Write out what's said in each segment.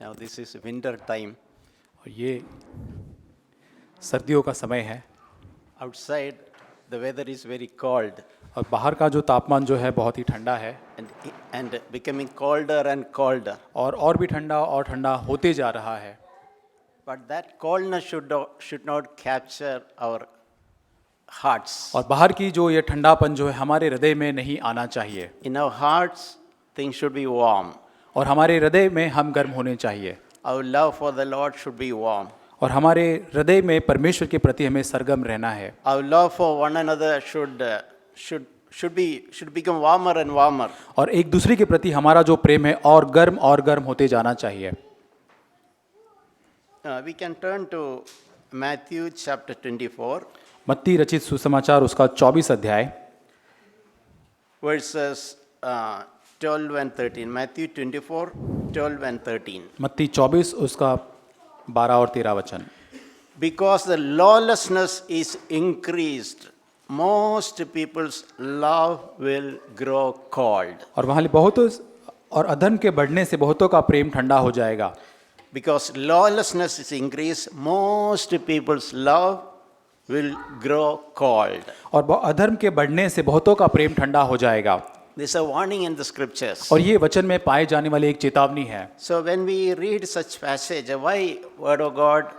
Now this is winter time. और ये सर्दियों का समय है Outside the weather is very cold और बाहर का जो तापमान जो है बहुत ही ठंडा है and becoming colder and colder. और भी ठंडा और ठंडा होते जा रहा है। But that coldness should not capture our hearts. और बाहर की जो ये ठंडापन जो है हमारे हृदय में नहीं आना चाहिए। In our hearts, things should be warm. और हमारे हृदय में हम गर्म होने चाहिए। Our love for the Lord should be warm. और हमारे हृदय में परमेश्वर के प्रति हमें सरगम रहना है। Our love for one another should become warmer and warmer. और एक दूसरे के प्रति हमारा जो प्रेम है और गर्म होते जाना चाहिए। We can turn to Matthew chapter 24. मत्ती रचित सुसमाचार उसका 24 अध्याय verses 12 and 13. Matthew 24, 12 and 13. मत्ती 24 उसका 12 और 13 वचन। Because the lawlessness is increased, most people's love will grow cold. और वहाँ बहुतों और अधर्म के बढ़ने से बहुतों का प्रेम ठंडा हो जाएगा। Because lawlessness is increased, most people's love will grow cold. और अधर्म के बढ़ने से बहुतों का प्रेम ठंडा हो जाएगा। This is a warning in the scriptures. और ये वचन में पाए जाने वाली एक चेतावनी है। So when we read such passage, why word of God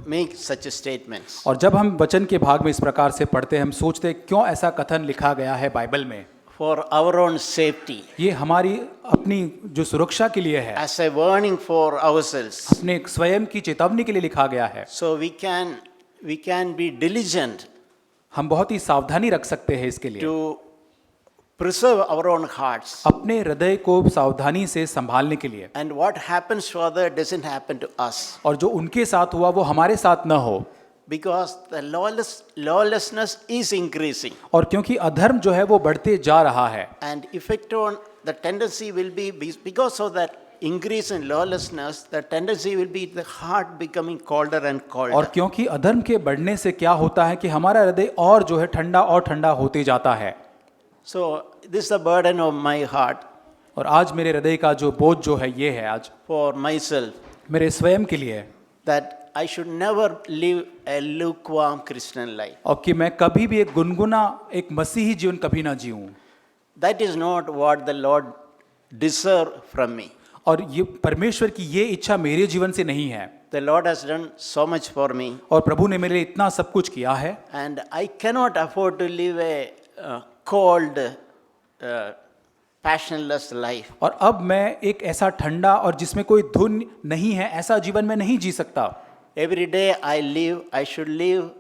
make such statements? और जब हम वचन के भाग में इस प्रकार से पढ़ते हैं हम सोचते हैं क्यों ऐसा कथन लिखा गया है बाइबल में। For our own safety. ये हमारी अपनी जो सुरक्षा के लिए है। As a warning for ourselves. अपने स्वयं की चेतावनी के लिए लिखा गया है। So we can be diligent. हम बहुत ही सावधानी रख सकते हैं इसके लिए। To preserve our own hearts. अपने हृदय को सावधानी से संभालने के लिए। And what happens to others doesn't happen to us. और जो उनके साथ हुआ वो हमारे साथ न हो। Because the lawlessness is increasing. और क्योंकि अधर्म जो है वो बढ़ते जा रहा है। And effect on the tendency will be because of that increase in lawlessness, the tendency will be the heart becoming colder and colder. और क्योंकि अधर्म के बढ़ने से क्या होता है कि हमारा हृदय और जो है ठंडा होते जाता है। So this is the burden of my heart. और आज मेरे हृदय का जो बोझ जो है ये है आज for myself. मेरे स्वयं के लिए। That I should never live a lukewarm Christian life. और कि मैं कभी भी एक गुनगुना एक मसीही जीवन कभी ना जीऊं। That is not what the Lord deserve from me. और ये परमेश्वर की ये इच्छा मेरे जीवन से नहीं है। The Lord has done so much for me. और प्रभु ने मेरे लिए इतना सब कुछ किया है। And I cannot afford to live a cold, passionless life. और अब मैं एक ऐसा ठंडा और जिसमें कोई धुन नहीं है ऐसा जीवन में नहीं जी सकता। Every day I should live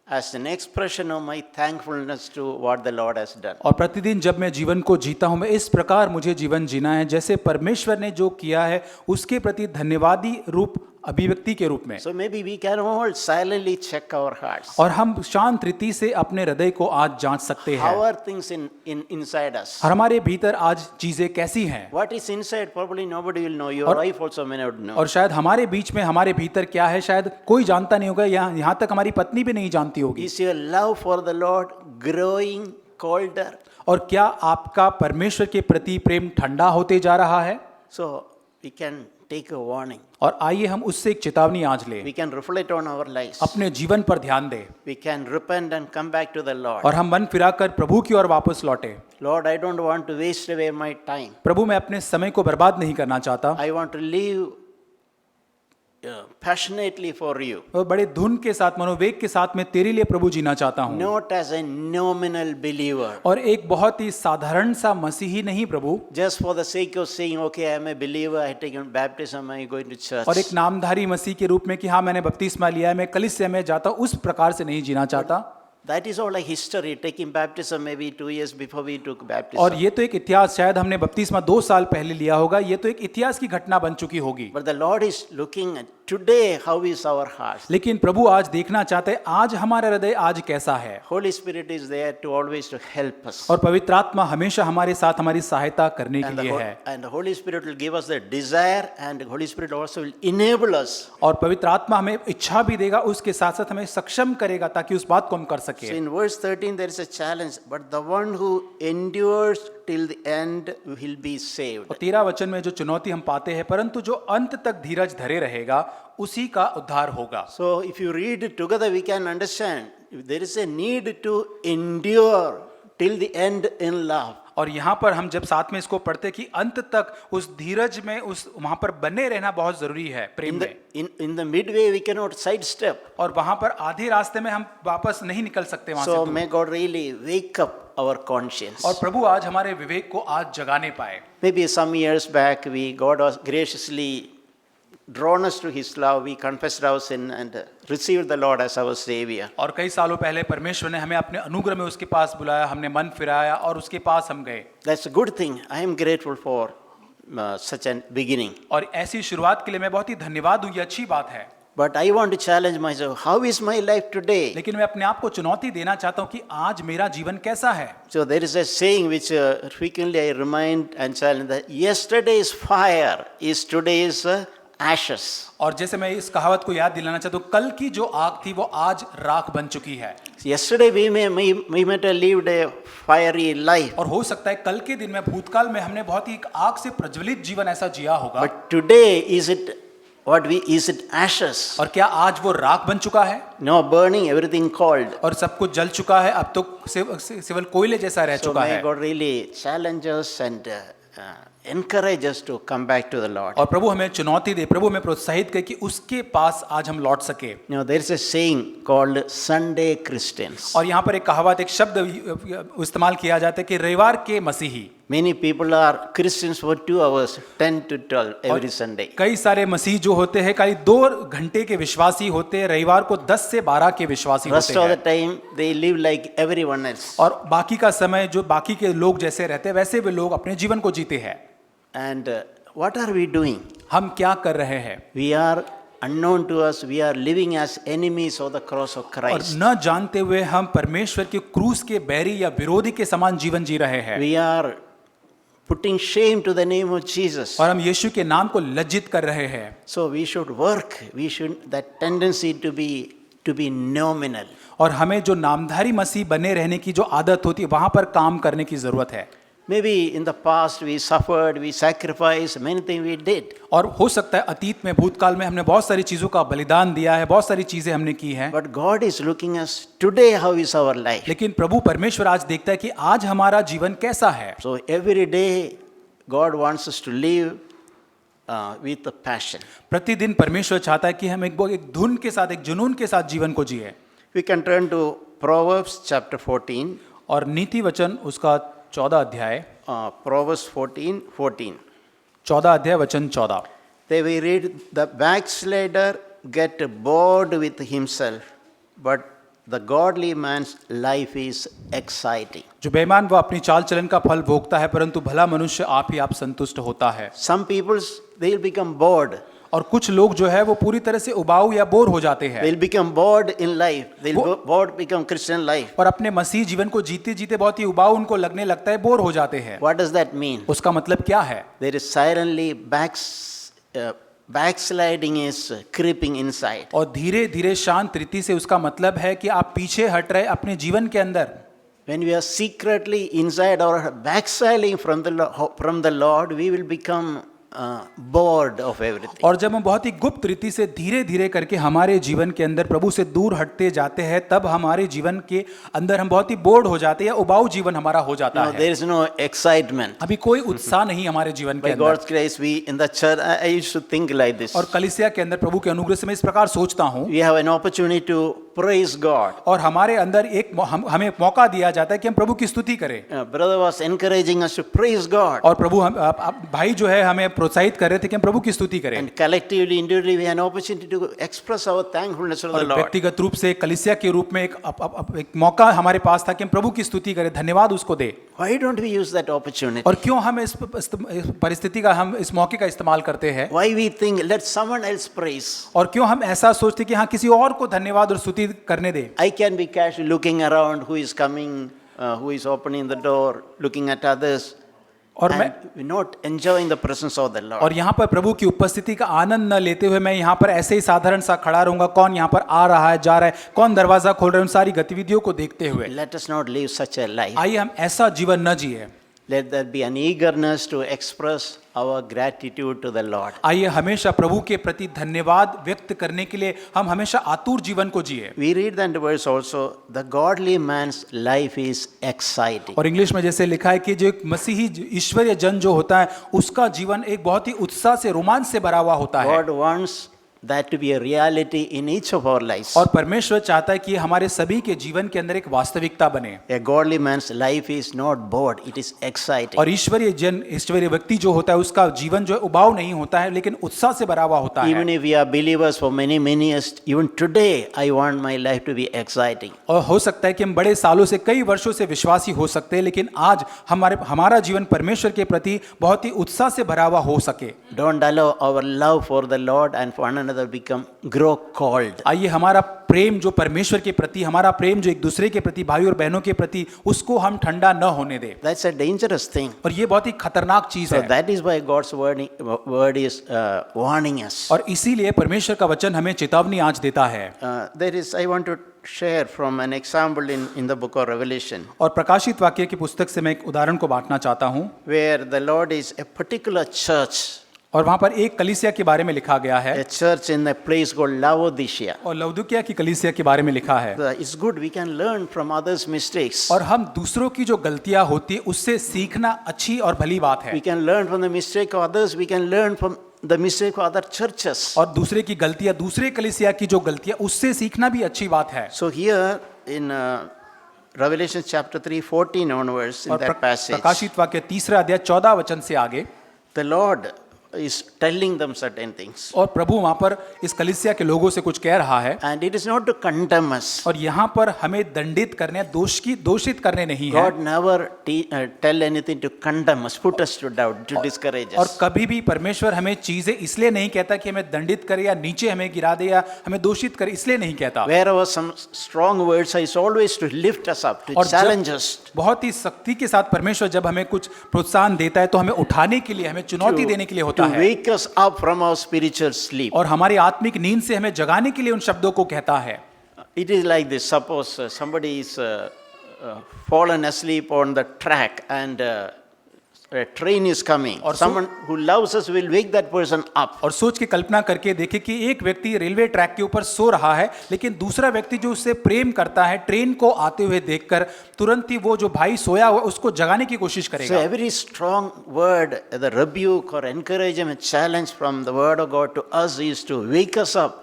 as an expression of my thankfulness to what the Lord has done. और प्रतिदिन जब मैं जीवन को जीता हूँ मैं इस प्रकार मुझे जीवन जीना है जैसे परमेश्वर ने जो किया है उसके प्रति धन्यवादी रूप अभिव्यक्ति के रूप में। So maybe we can all silently check our hearts. और हम शांत रीति से अपने हृदय को आज जांच सकते हैं। How are things inside us? और हमारे भीतर आज चीजें कैसी हैं? What is inside? Probably nobody will know. Your wife also may not know. और शायद हमारे बीच में हमारे भीतर क्या है शायद कोई जानता नहीं होगा। यहाँ तक हमारी पत्नी भी नहीं जानती होगी। Is your love for the Lord growing colder? और क्या आपका परमेश्वर के प्रति प्रेम ठंडा होते जा रहा है? So we can take a warning. और आइए हम उससे एक चेतावनी आज ले। We can reflect on our lives. अपने जीवन पर ध्यान दे। We can repent and come back to the Lord. और हम मन फिराकर प्रभु की ओर वापस लौटे। Lord, I don't want to waste away my time. प्रभु मैं अपने समय को बर्बाद नहीं करना चाहता। I want to live passionately for you. और बड़े धुन के साथ मनोवेग के साथ मैं तेरे लिए प्रभु जीना चाहता हूँ। Not as a nominal believer. और एक बहुत ही साधारण सा मसीही नहीं प्रभु। Just for the sake of saying, okay, I am a believer, I take baptism, I going to church. और एक नामधारी मसीह के रूप में कि हाँ मैंने बपतिस्मा लिया है मैं कलीसिया में जाता हूँ उस प्रकार से नहीं जीना चाहता। That is all like history. Taking baptism maybe 2 years before we took baptism. और ये तो एक इतिहास शायद हमने बपतिस्मा 2 साल पहले लिया होगा ये तो एक इतिहास की घटना बन चुकी होगी। But the Lord is looking at today how is our hearts. लेकिन प्रभु आज देखना चाहते हैं आज हमारा हृदय आज कैसा है। Holy Spirit is there to always to help us. और पवित्र आत्मा हमेशा हमारे साथ हमारी सहायता करने के लिए है। And the Holy Spirit will give us the desire and the Holy Spirit also will enable us. और पवित्र आत्मा हमें इच्छा भी देगा उसके साथ साथ हमें सक्षम करेगा ताकि उस बात को हम कर सके। So in verse 13 there is a challenge, but the one who endures till the end will be saved. और 13 वचन में जो चुनौती हम पाते हैं, परंतु जो अंत तक धीरज धरे रहेगा उसी का उद्धार होगा। So if you read it together, we can understand there is a need to endure till the end in love. और यहाँ पर हम जब साथ में इसको पढ़ते कि अंत तक उस धीरज में उस वहां पर बने रहना बहुत जरूरी है प्रेम में। In the midway, we cannot sidestep. और वहां पर आधे रास्ते में हम वापस नहीं निकल सकते वहां So से। may God really wake up our conscience. और प्रभु आज हमारे विवेक को आज जगाने पाए। Maybe some years back, God was graciously drawn us to His love. We confessed our sin and received the Lord as our Savior. और कई सालों पहले परमेश्वर ने हमें अपने अनुग्रह में उसके पास बुलाया, हमने मन फिराया और उसके पास हम गए। That's a good thing. I am grateful for such a beginning. और ऐसी शुरुआत के लिए मैं बहुत ही धन्यवाद हूँ, ये अच्छी बात है। But I want to challenge myself. How is my life today? लेकिन मैं अपने आप को चुनौती देना चाहता हूँ कि आज मेरा जीवन कैसा है। So there is a saying which frequently I remind and challenge that yesterday's fire is today's ashes. और जैसे मैं इस कहावत को याद दिलाना चाहता हूँ, कल की जो आग थी वो आज राख बन चुकी है। Yesterday we might have lived a fiery life. और हो सकता है कल के दिन में भूतकाल में हमने बहुत ही एक आग से प्रज्वलित जीवन ऐसा जिया होगा। But today is it ashes? और क्या आज वो राख बन चुका है? No burning, everything cold. और सब कुछ जल चुका है, अब तो केवल कोयले जैसा रह So चुका may है। God really challenge us and encourage us to come back to the Lord. और प्रभु हमें चुनौती दे, प्रभु हमें प्रोत्साहित करे कि उसके पास आज हम लौट सके। You know, there is a saying called Sunday Christians. और यहाँ पर एक कहावत, एक शब्द इस्तेमाल किया जाता है कि रविवार के मसीही। Many people are Christians for 2 hours, 10 to 12 every Sunday. कई सारे मसीह जो होते हैं खाली 2 घंटे के विश्वासी होते हैं, रविवार को 10 से 12 के विश्वासी Rest होते of the हैं। time they live like everyone else. और बाकी का समय जो बाकी के लोग जैसे रहते हैं वैसे वे लोग अपने जीवन को जीते हैं। And what are we doing? हम क्या कर रहे हैं? We are unknown to us. We are living as enemies of the cross of और Christ. न जानते हुए हम परमेश्वर के क्रूस के बैरी या विरोधी के समान जीवन जी रहे हैं। We are putting shame to the name of Jesus. और हम यीशु के नाम को लज्जित कर रहे हैं। So we should work. We should that tendency to be nominal. और हमें जो नामधारी मसीह बने रहने की जो आदत होती है वहां पर काम करने की जरूरत है। Maybe in the past we suffered, we sacrificed, many things we did. और हो सकता है अतीत में भूतकाल में हमने बहुत सारी चीजों का बलिदान दिया है, बहुत सारी चीजें हमने की हैं। But God is looking us today. How is our life? लेकिन प्रभु परमेश्वर आज देखता है कि आज हमारा जीवन कैसा है। So every day God wants us to live with a passion. प्रतिदिन परमेश्वर चाहता है कि हम एक धुन के साथ, एक जुनून के साथ जीवन को जिए। We can turn to Proverbs chapter 14. और नीति वचन उसका 14 अध्याय, Proverbs 14:14. 14 अध्याय वचन 14। There we read, the backslider get bored with himself, but the godly man's life is exciting. जो बेईमान वह अपनी चाल चलन का फल भोगता है, परंतु भला मनुष्य आप ही आप संतुष्ट होता है। Some people, they'll become bored. और कुछ लोग जो है वो पूरी तरह से उबाऊ या बोर हो जाते हैं। They'll become bored in life. They'll become Christian life. और अपने मसीह जीवन को जीते जीते बहुत ही उबाऊ उनको लगने लगता है, बोर हो जाते हैं। What does that mean? उसका मतलब क्या है? There is silently backsliding is creeping inside. और धीरे धीरे शांत रीति से उसका मतलब है कि आप पीछे हट रहे अपने जीवन के अंदर। When we are secretly inside or backsliding from the Lord, we will become bored of everything. और जब हम बहुत ही गुप्त रीति से धीरे धीरे करके हमारे जीवन के अंदर प्रभु से दूर हटते जाते हैं, तब हमारे जीवन के अंदर हम बहुत ही बोर्ड हो जाते हैं, उबाऊ जीवन हमारा हो जाता No, है। there is no excitement. अभी कोई उत्साह नहीं हमारे जीवन के By अंदर। God's grace, we in the church, I used to think like this. और कलीसिया के अंदर प्रभु के अनुग्रह से मैं इस प्रकार सोचता हूँ। We have an opportunity to praise God. और हमारे अंदर हमें एक मौका दिया जाता है कि हम प्रभु की स्तुति करें। Brother was encouraging us to praise God. और प्रभु भाई जो है हमें प्रोत्साहित कर रहे थे कि हम प्रभु की स्तुति करें। And collectively, individually, we have an opportunity to express our thankfulness to the और Lord. व्यक्तिगत रूप से कलीसिया के रूप में एक मौका हमारे पास था कि हम प्रभु की स्तुति करें, धन्यवाद उसको दे। Why don't we use that opportunity? और क्यों हम इस परिस्थिति का, हम इस मौके का इस्तेमाल करते हैं? Why we think let someone else praise? और क्यों हम ऐसा सोचते कि हाँ किसी और को धन्यवाद और स्तुति करने दे? I can be casually looking around who is coming, who is opening the door, looking at others, और मैं and not enjoying the presence of the Lord. और यहाँ पर प्रभु की उपस्थिति का आनंद न लेते हुए मैं यहाँ पर ऐसे ही साधारण सा खड़ा रहूंगा, कौन यहाँ पर आ रहा है, जा रहा है, कौन दरवाजा खोल रहा है, उन सारी गतिविधियों को देखते हुए। Let us not live such a life. आइए हम ऐसा जीवन न जिए। Let there be an eagerness to express our gratitude to the Lord. आइए हमेशा प्रभु के प्रति धन्यवाद व्यक्त करने के लिए हम हमेशा आतुर जीवन को जिए। We read that verse also, the godly man's life is exciting. और इंग्लिश में जैसे लिखा है कि जो एक मसीही ईश्वरीय जन जो होता है उसका जीवन एक बहुत ही उत्साह से रोमांच से भरा हुआ होता है। God wants that to be a reality in each of our lives. और परमेश्वर चाहता है कि हमारे सभी के जीवन के अंदर एक वास्तविकता बने। A godly man's life is not bored, it is exciting. और ईश्वरीय व्यक्ति जो होता है उसका जीवन जो है उबाऊ नहीं होता है लेकिन उत्साह से भरा हुआ होता Even है। if we are believers for many years, even today I want my life to be exciting. और हो सकता है कि हम बड़े सालों से कई वर्षों से विश्वासी हो सकते हैं लेकिन आज हमारा जीवन परमेश्वर के प्रति बहुत ही उत्साह से भरा हुआ हो सके। Don't allow our love for the Lord and for one another grow cold. आइए हमारा प्रेम जो परमेश्वर के प्रति, हमारा प्रेम जो एक दूसरे के प्रति, भाई और बहनों के प्रति, उसको हम ठंडा न होने दें। That's a dangerous thing. और ये बहुत ही खतरनाक चीज So है। that is why God's word is warning us. और इसीलिए परमेश्वर का वचन हमें चेतावनी आज देता है। I want to share from an example in the book of Revelation, और प्रकाशित वाक्य की पुस्तक से मैं एक उदाहरण को बांटना चाहता हूँ। where the Lord is a particular church, और वहां पर एक कलीसिया के बारे में लिखा गया है। a church in a place called Laodicea. और लवदुकिया की कलीसिया के बारे में लिखा है। It's good we can learn from others' mistakes. और हम दूसरों की जो गलतियां होती है उससे सीखना अच्छी और भली बात है। We can learn from the mistake of others. We can learn from the mistake of other churches. और दूसरे की गलतियां, दूसरे कलीसिया की जो गलतियां, उससे सीखना भी अच्छी बात है। So here in Revelation chapter 3, 14 onwards, in और that passage, प्रकाशित वाक्य 3 अध्याय 14 वचन से आगे the Lord is telling them certain things. और प्रभु वहां पर इस कलीसिया के लोगों से कुछ कह रहा है। And it is not to condemn us. और यहाँ पर हमें दंडित करने, दोषित करने नहीं है। God never tell anything to condemn us, put us to doubt, to discourage और us. कभी भी परमेश्वर हमें चीजें इसलिए नहीं कहता कि हमें दंडित करे या नीचे हमें गिरा दे या हमें दोषित करे, इसलिए नहीं कहता। Wherever some strong words is always to lift us up, to और challenge us, बहुत ही सख्ती के साथ परमेश्वर जब हमें कुछ प्रोत्साहन देता है तो हमें उठाने के लिए, हमें चुनौती देने के लिए होता to है। wake us up from our spiritual sleep. और हमारी आत्मिक नींद से हमें जगाने के लिए उन शब्दों को कहता है। It is like this. Suppose somebody is fallen asleep on the track and a train is coming. और Someone who loves us will wake that person up. और सोच के कल्पना करके देखे कि एक व्यक्ति रेलवे ट्रैक के ऊपर सो रहा है लेकिन दूसरा व्यक्ति जो उससे प्रेम करता है ट्रेन को आते हुए देखकर तुरंत ही वो जो भाई सोया हुआ उसको जगाने की कोशिश So करेगा। every strong word, the rebuke or encouragement, challenge from the word of God to us is to wake us up,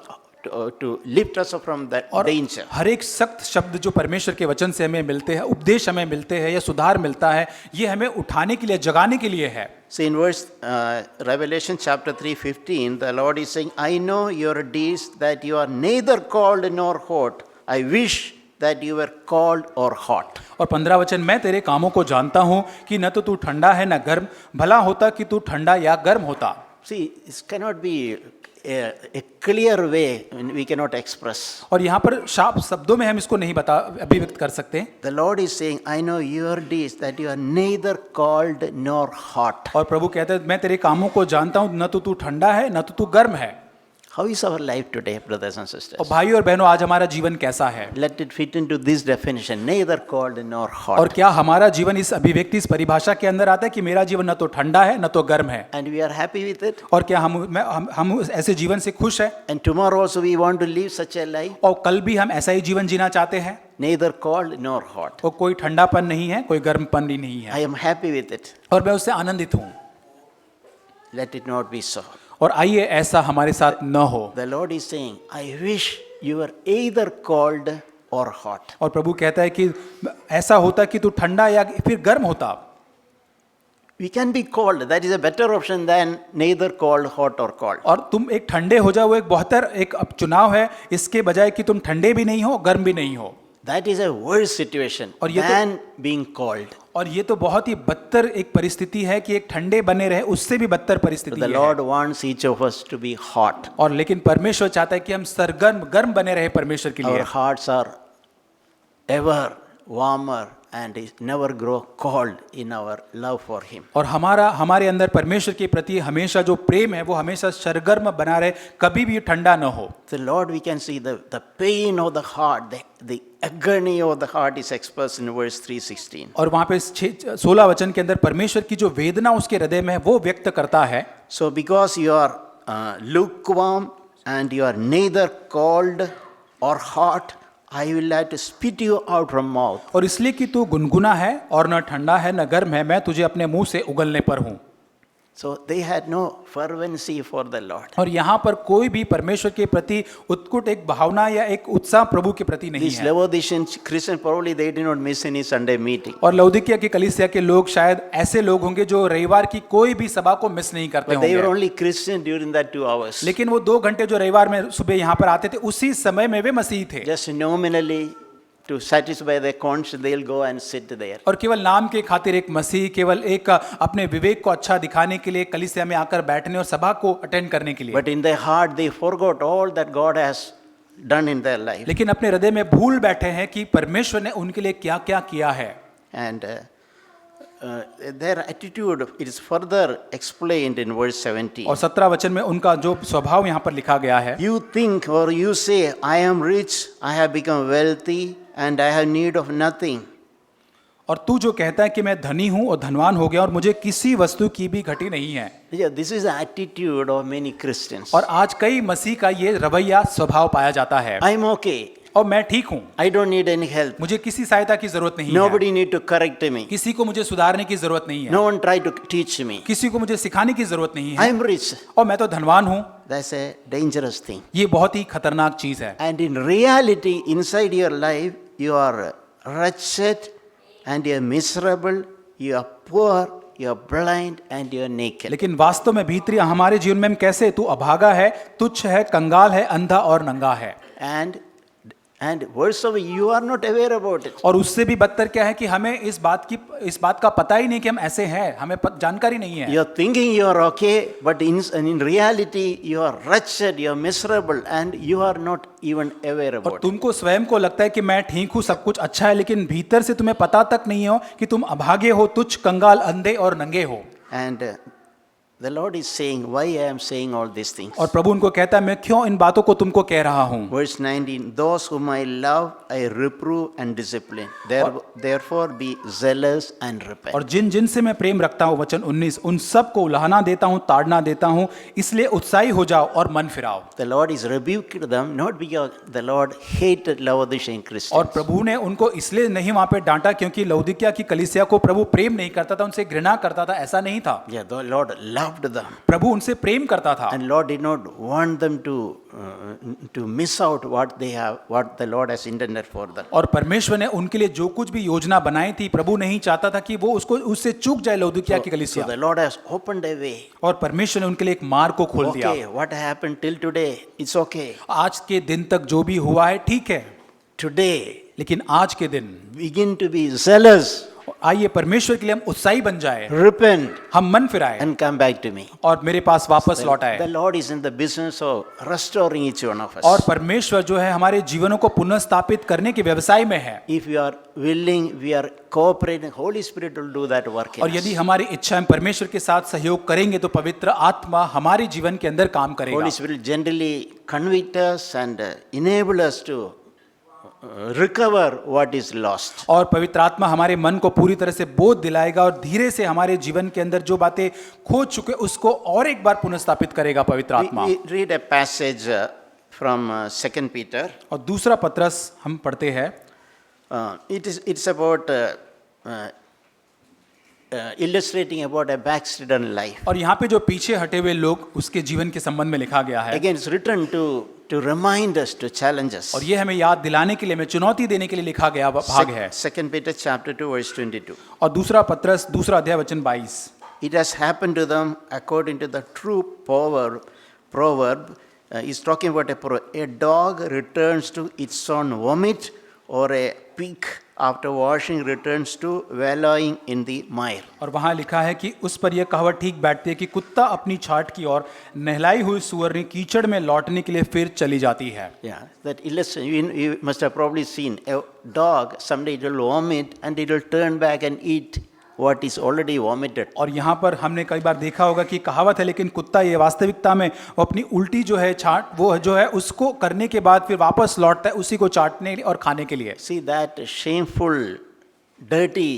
to lift us up from that और danger. हर एक सख्त शब्द जो परमेश्वर के वचन से हमें मिलते हैं, उपदेश हमें मिलते हैं या सुधार मिलता है, ये हमें उठाने के लिए, जगाने के लिए है। See in verse Revelation chapter 3:15, the Lord is saying, I know your deeds, that you are neither cold nor hot. I wish that you were cold or hot. और 15 वचन, मैं तेरे कामों को जानता हूं कि न तो तू ठंडा है न गर्म, भला होता कि तू ठंडा या गर्म होता। See, this cannot be a clear way, we cannot express. और यहाँ पर साफ शब्दों में हम इसको नहीं अभिव्यक्त कर सकते। The Lord is saying, I know your deeds, that you are neither cold nor hot. और प्रभु कहते हैं मैं तेरे कामों को जानता हूँ, न तो तू ठंडा है न तो तू गर्म है। How is our life today, brothers and और sisters? भाई और बहनों, आज हमारा जीवन कैसा है? Let it fit into this definition, neither cold nor hot. और क्या हमारा जीवन इस अभिव्यक्ति, इस परिभाषा के अंदर आता है कि मेरा जीवन न तो ठंडा है न तो गर्म है? And we are happy with it. और क्या हम ऐसे जीवन से खुश है? And tomorrow also we want to live such a life, और कल भी हम ऐसा ही जीवन जीना चाहते हैं? neither cold nor hot. और कोई ठंडापन नहीं है, कोई गर्मपन भी नहीं I है, am happy with it. और मैं उससे आनंदित हूँ। Let it not be so. और आइए ऐसा हमारे साथ न हो। The Lord is saying, I wish you were either cold or hot. और प्रभु कहता है कि ऐसा होता कि तू ठंडा या फिर गर्म होता। We can be cold. That is a better option than neither cold, hot or cold. और तुम एक ठंडे हो जाओ, एक बेहतर एक चुनाव है इसके बजाय कि तुम ठंडे भी नहीं हो गर्म भी नहीं हो। That is a worse situation और ये than being cold. और ये तो बहुत ही बदतर एक परिस्थिति है कि एक ठंडे बने रहे, उससे भी बदतर So परिस्थिति the है। Lord wants each of us to be hot. और लेकिन परमेश्वर चाहता है कि हम सरगर्म गर्म बने रहे परमेश्वर के लिए। Our hearts are ever warmer and is never grow cold in our love for Him. और हमारे अंदर परमेश्वर के प्रति हमेशा जो प्रेम है वो हमेशा सरगर्म बना रहे, कभी भी ठंडा न हो। The Lord, we can see the pain of the heart, the agony of the heart is expressed in verse 3:16. और वहाँ पे 16 वचन के अंदर परमेश्वर की जो वेदना उसके हृदय में है वो व्यक्त करता है। So because you are lukewarm and you are neither cold or hot, I will like to spit you out from mouth. और इसलिए कि तू गुनगुना है और न ठंडा है न गर्म है, मैं तुझे अपने मुंह से उगलने पर हूँ। So they had no fervency for the Lord. और यहाँ पर कोई भी परमेश्वर के प्रति उत्कुट एक भावना या एक उत्साह प्रभु के प्रति नहीं These है। Laodicean Christians probably they did not miss any Sunday meeting. और लौदीकिया की कलीसिया के लोग शायद ऐसे लोग होंगे जो रविवार की कोई भी सभा को मिस नहीं करते But they were होंगे, only Christian during that 2 hours. लेकिन वो 2 घंटे जो रविवार में सुबह यहाँ पर आते थे उसी समय में वे मसीह थे। Just nominally to satisfy their conscience, they'll go and sit there. और केवल नाम के खातिर एक मसीह, केवल एक अपने विवेक को अच्छा दिखाने के लिए कलीसिया में आकर बैठने और सभा को अटेंड करने के लिए, But in their heart, they forgot all that God has done in their life. लेकिन अपने हृदय में भूल बैठे हैं कि परमेश्वर ने उनके लिए क्या क्या किया है। And their attitude it is further explained in verse 17. और 17 वचन में उनका जो स्वभाव यहाँ पर लिखा गया है। You think or you say, I am rich, I have become wealthy, and I have need of nothing. और तू जो कहता है कि मैं धनी हूँ और धनवान हो गया और मुझे किसी वस्तु की भी घटी नहीं है। Yeah, this is the attitude of many Christians. और आज कई मसीह का ये रवैया स्वभाव पाया जाता है। I'm okay. और मैं ठीक हूँ, I don't need any help. मुझे किसी सहायता की जरूरत नहीं है, Nobody need to correct me. किसी को मुझे सुधारने की जरूरत नहीं है, No one try to teach me. किसी को मुझे सिखाने की जरूरत नहीं I है, am rich. और मैं तो धनवान हूँ। That's a dangerous thing. ये बहुत ही खतरनाक चीज है। And in reality, inside your life, you are wretched and you are miserable, you are poor, you are blind and you are naked. लेकिन वास्तव में भीतरी हमारे जीवन में हम कैसे, तू अभागा है, तुच्छ है, कंगाल है, अंधा और नंगा है। And worse of it, you are not aware about it. और उससे भी बदतर क्या है कि हमें इस बात का पता ही नहीं कि हम ऐसे हैं, हमें जानकारी नहीं है। You are thinking you are okay, but in reality you are wretched, you are miserable, and you are not even aware और about it. तुमको स्वयं को लगता है कि मैं ठीक हूँ, सब कुछ अच्छा है, लेकिन भीतर से तुम्हें पता तक नहीं हो कि तुम अभागे हो, तुच्छ, कंगाल, अंधे और नंगे हो। And the Lord is saying, why I am saying all these things. और प्रभु उनको कहता है मैं क्यों इन बातों को तुमको कह रहा हूँ। Verse 19, those whom I love, I reprove and discipline. Therefore be zealous and repent. और जिन जिन से मैं प्रेम रखता हूँ, वचन 19, उन सब को उलाहना देता हूँ, ताड़ना देता हूँ, इसलिए उत्साही हो जाओ और मन फिराओ। The Lord is rebuked them, not because the Lord hated Laodicean Christians. और प्रभु ने उनको इसलिए नहीं वहां पे डांटा क्योंकि लौदीकिया की कलीसिया को प्रभु प्रेम नहीं करता था, उनसे घृणा करता था, ऐसा नहीं था। Yeah, the Lord loved them. प्रभु उनसे प्रेम करता था। And Lord did not want them to miss out what they have, what the Lord has intended for them. और परमेश्वर ने उनके लिए जो कुछ भी योजना बनाई थी, प्रभु नहीं चाहता था कि वो उससे चूक जाए लौदीकिया की So कलीसिया। the Lord has opened a way. और परमेश्वर ने उनके लिए एक मार्ग को खोल दिया। Okay, what happened till today, it's okay. आज के दिन तक जो भी हुआ है ठीक है, Today, लेकिन आज के दिन begin to be zealous, आइए परमेश्वर के लिए हम उत्साही बन जाए, repent, हम मन फिराए and come back to me. और मेरे पास वापस लौट The आए। Lord is in the business of restoring each one of us. और परमेश्वर जो है हमारे जीवनों को पुनः स्थापित करने के व्यवसाय में है। If you are willing, we are cooperating, Holy Spirit will do that work in और us. यदि हमारी इच्छा हम परमेश्वर के साथ सहयोग करेंगे तो पवित्र आत्मा हमारे जीवन के अंदर काम करेगा। Holy Spirit generally convict us and enable us to recover what is lost. और पवित्र आत्मा हमारे मन को पूरी तरह से बोध दिलाएगा और धीरे से हमारे जीवन के अंदर जो बातें खो चुके उसको और एक बार पुनर्स्थापित करेगा पवित्र आत्मा। We read a passage from 2 Peter. और दूसरा पत्रस हम पढ़ते हैं। It's about illustrating about a backslidden life. और यहाँ पे जो पीछे हटे हुए लोग उसके जीवन के संबंध में लिखा गया है। Again, it's written to remind us, to challenge us. और ये हमें याद दिलाने के लिए, हमें चुनौती देने के लिए लिखा गया भाग है। 2 Peter chapter 2 verse 22. और दूसरा पत्रस दूसरा अध्याय वचन 22। It has happened to them according to the true proverb. He's talking about a dog returns to its own vomit, or a pig after washing returns to wallowing in the mire. और वहाँ लिखा है कि उस पर यह कहावत ठीक बैठती है कि कुत्ता अपनी छाट की ओर, नहलाई हुई सुअरनी कीचड़ में लौटने के लिए फिर चली जाती है। Yeah, that illustration, you must have probably seen a dog, someday it will vomit and it will turn back and eat what is already vomited. और यहाँ पर हमने कई बार देखा होगा कि कहावत है, लेकिन कुत्ता ये वास्तविकता में वो अपनी उल्टी जो है छाट वो जो है उसको करने के बाद फिर वापस लौटता है उसी को चाटने और खाने के लिए। See, that shameful, dirty